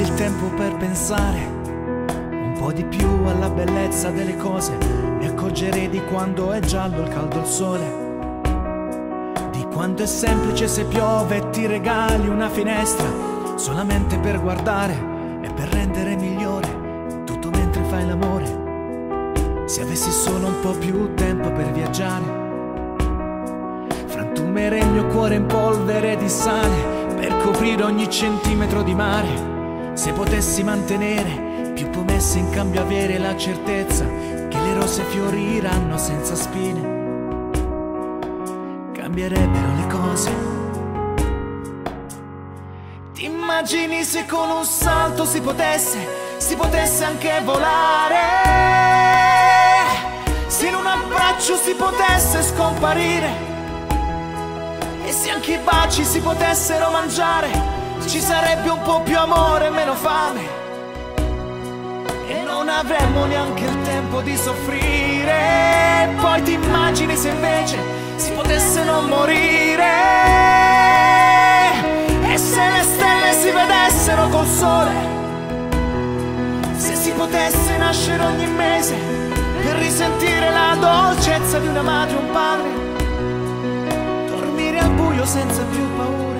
avessi il tempo per pensare un po' di più alla bellezza delle cose, mi accorgerei di quando è giallo il caldo il sole, di quanto è semplice se piove e ti regali una finestra solamente per guardare e per rendere migliore tutto mentre fai l'amore. Se avessi solo un po' più tempo per viaggiare, frantumerei il mio cuore in polvere di sale per coprire ogni centimetro di mare. Se potessi mantenere più promesse in cambio avere la certezza che le rose fioriranno senza spine, cambierebbero le cose. Ti immagini se con un salto si potesse anche volare, se in un abbraccio si potesse scomparire, e se anche i baci si potessero mangiare, ci sarebbe un po' più amore e meno fame, e non avremmo neanche il tempo di soffrire. Poi ti immagini se invece si potesse non morire, e se le stelle si vedessero col sole, se si potesse nascere ogni mese per risentire la dolcezza di una madre e un padre, dormire al buio senza più paura,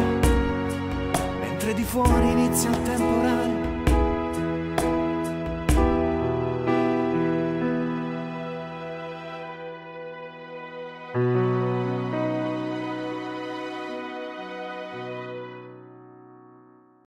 mentre di fuori inizia il temporale.